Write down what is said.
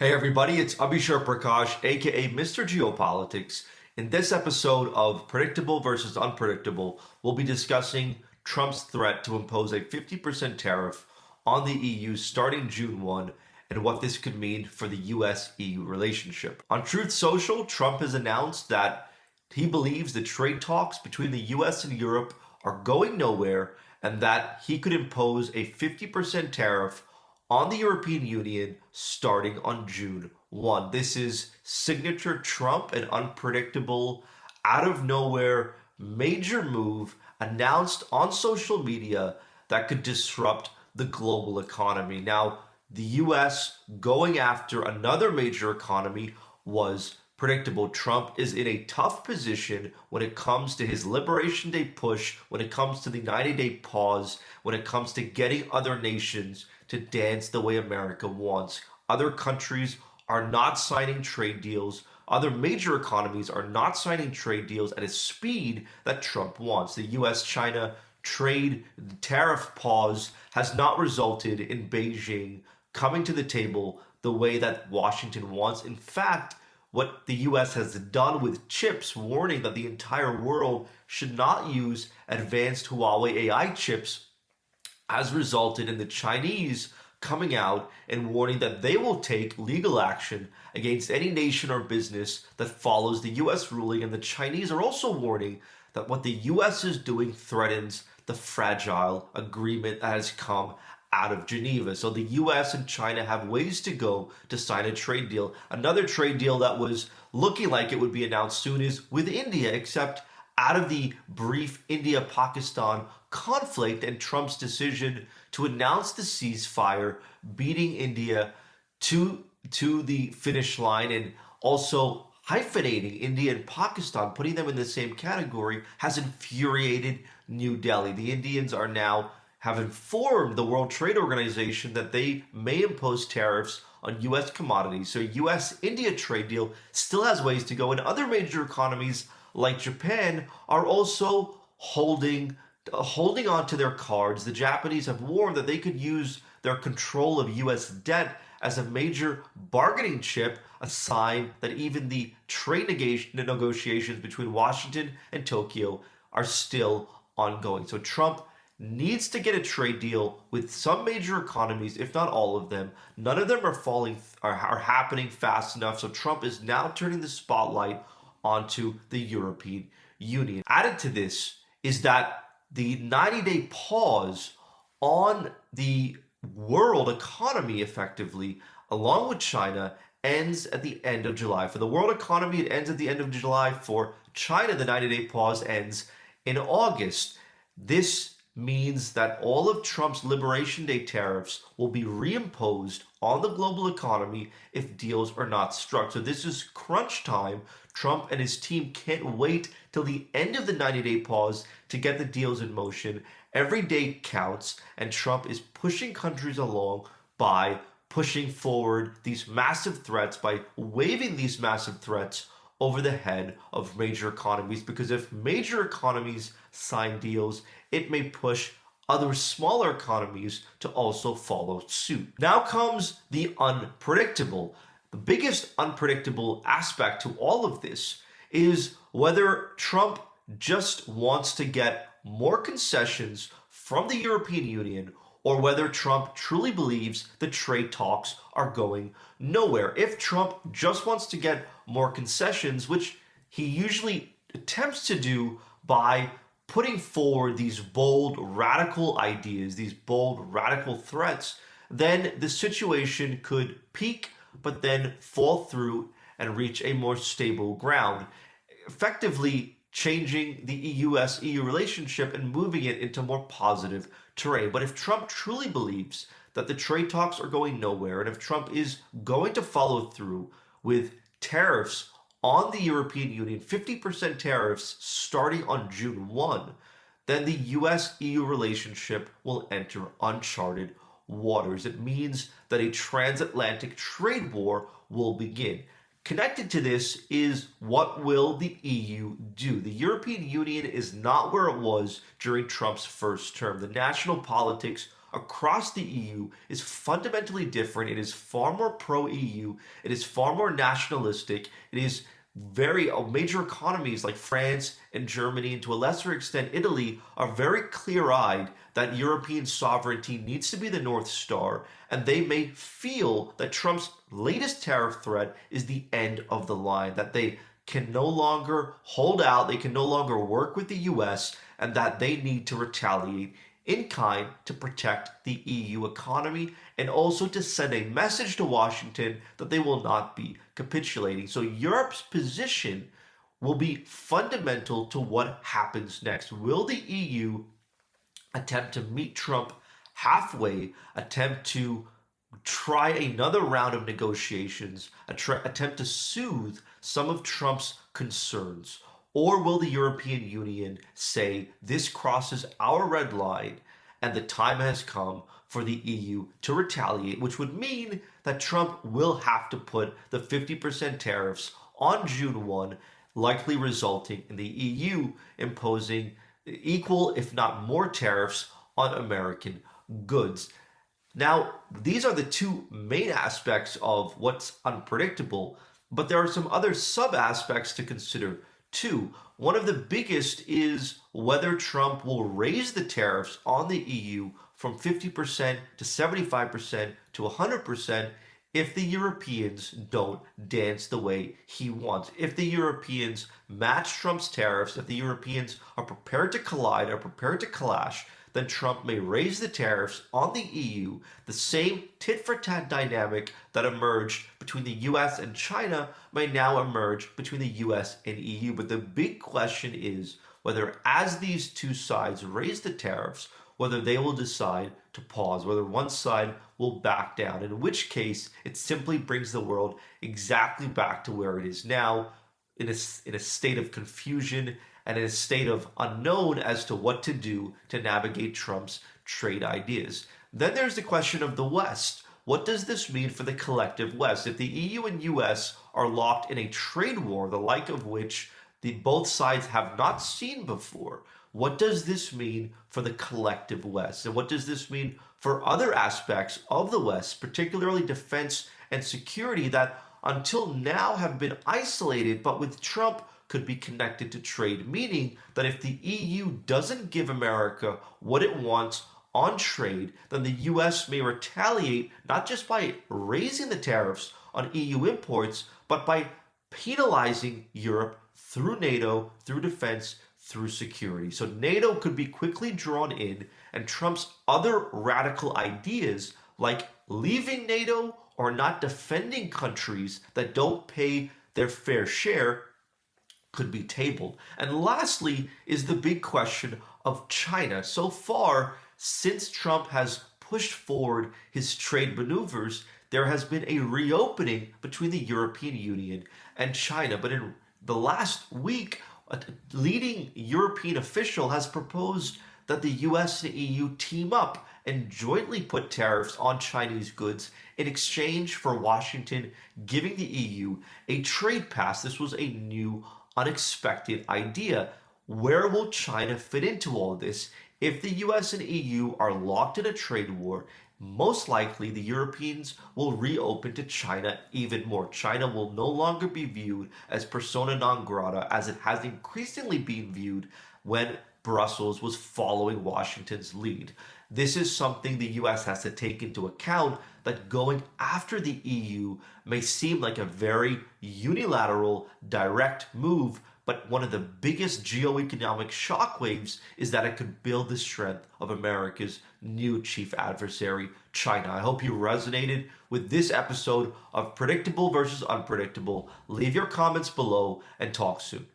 Hey everybody, it's Abishur Prakash, aka Mr. Geopolitics. In this episode of Predictable versus Unpredictable, we'll be discussing Trump's threat to impose a 50% tariff on the EU starting June 1 and what this could mean for the US-EU relationship. On Truth Social, Trump has announced that he believes the trade talks between the US and Europe are going nowhere and that he could impose a 50% tariff on the European Union starting on June 1. This is signature Trump, an unpredictable, out of nowhere major move announced on social media that could disrupt the global economy. Now, the US going after another major economy was predictable. Trump is in a tough position when it comes to his Liberation Day push, when it comes to the 90-day pause, when it comes to getting other nations to dance the way America wants. Other countries are not signing trade deals. Other major economies are not signing trade deals at a speed that Trump wants. The US-China trade tariff pause has not resulted in Beijing coming to the table the way that Washington wants. In fact, what the US has done with chips, warning that the entire world should not use advanced Huawei AI chips, has resulted in the Chinese coming out and warning that they will take legal action against any nation or business that follows the US ruling. And the Chinese are also warning that what the US is doing threatens the fragile agreement that has come out of Geneva. So the US and China have ways to go to sign a trade deal. Another trade deal that was looking like it would be announced soon is with India, except out of the brief India-Pakistan conflict and Trump's decision to announce the ceasefire, beating India to the finish line and also hyphenating India and Pakistan, putting them in the same category, has infuriated New Delhi. The Indians are now have informed the World Trade Organization that they may impose tariffs on U.S. commodities. So U.S.-India trade deal still has ways to go, and other major economies like Japan are also holding on to their cards. The Japanese have warned that they could use their control of U.S. debt as a major bargaining chip, a sign that even the trade negotiations between Washington and Tokyo are still ongoing. So Trump needs to get a trade deal with some major economies, if not all of them. None of them are happening fast enough. So Trump is now turning the spotlight onto the European Union. Added to this is that the 90-day pause on the world economy effectively, along with China, ends at the end of July. For the world economy, it ends at the end of July. For China, the 90-day pause ends in August. This means that all of Trump's Liberation Day tariffs will be reimposed on the global economy if deals are not struck. So this is crunch time. Trump and his team can't wait till the end of the 90-day pause to get the deals in motion. Every day counts, and Trump is pushing countries along by pushing forward these massive threats, by waving these massive threats over the head of major economies, because if major economies sign deals, it may push other smaller economies to also follow suit. Now comes the unpredictable. The biggest unpredictable aspect to all of this is whether Trump just wants to get more concessions from the European Union, or whether Trump truly believes the trade talks are going nowhere. If Trump just wants to get more concessions, which he usually attempts to do by putting forward these bold, radical ideas, these bold, radical threats, then the situation could peak, but then fall through and reach a more stable ground, effectively changing the EU relationship and moving it into more positive terrain. But if Trump truly believes that the trade talks are going nowhere, and if Trump is going to follow through with tariffs on the European Union, 50% tariffs starting on June 1, then the US-EU relationship will enter uncharted waters. It means that a transatlantic trade war will begin. Connected to this is, what will the EU do? The European Union is not where it was during Trump's first term. The national politics across the EU is fundamentally different. It is far more pro-EU. It is far more nationalistic. It is very major economies like France and Germany, and to a lesser extent Italy, are very clear-eyed that European sovereignty needs to be the North Star, and they may feel that Trump's latest tariff threat is the end of the line, that they can no longer hold out, they can no longer work with the US, and that they need to retaliate in kind to protect the EU economy and also to send a message to Washington that they will not be capitulating. So Europe's position will be fundamental to what happens next. Will the EU attempt to meet Trump halfway, attempt to try another round of negotiations, attempt to soothe some of Trump's concerns? Or will the European Union say this crosses our red line and the time has come for the EU to retaliate, which would mean that Trump will have to put the 50% tariffs on June 1, likely resulting in the EU imposing equal, if not more, tariffs on American goods. Now, these are the two main aspects of what's unpredictable, but there are some other sub-aspects to consider too. One of the biggest is whether Trump will raise the tariffs on the EU from 50% to 75% to 100% if the Europeans don't dance the way he wants. If the Europeans match Trump's tariffs, if the Europeans are prepared to collide, are prepared to clash, then Trump may raise the tariffs on the EU. The same tit-for-tat dynamic that emerged between the US and China may now emerge between the US and EU. But the big question is whether, as these two sides raise the tariffs, whether they will decide to pause, whether one side will back down, in which case it simply brings the world exactly back to where it is now, in a state of confusion and in a state of unknown as to what to do to navigate Trump's trade ideas. Then there's the question of the West. What does this mean for the collective West? If the EU and US are locked in a trade war, the like of which both sides have not seen before, what does this mean for the collective West? And what does this mean for other aspects of the West, particularly defense and security, that until now have been isolated, but with Trump could be connected to trade? Meaning that if the EU doesn't give America what it wants on trade, then the US may retaliate not just by raising the tariffs on EU imports, but by penalizing Europe through NATO, through defense, through security. So NATO could be quickly drawn in, and Trump's other radical ideas, like leaving NATO or not defending countries that don't pay their fair share, could be tabled. And lastly is the big question of China. So far, since Trump has pushed forward his trade maneuvers, there has been a reopening between the European Union and China. But in the last week, a leading European official has proposed that the US and EU team up and jointly put tariffs on Chinese goods in exchange for Washington giving the EU a trade pass. This was a new, unexpected idea. Where will China fit into all this? If the US and EU are locked in a trade war, most likely the Europeans will reopen to China even more. China will no longer be viewed as persona non grata, as it has increasingly been viewed when Brussels was following Washington's lead. This is something the US has to take into account, that going after the EU may seem like a very unilateral, direct move, but one of the biggest geoeconomic shockwaves is that it could build the strength of America's new chief adversary, China. I hope you resonated with this episode of Predictable versus Unpredictable. Leave your comments below and talk soon.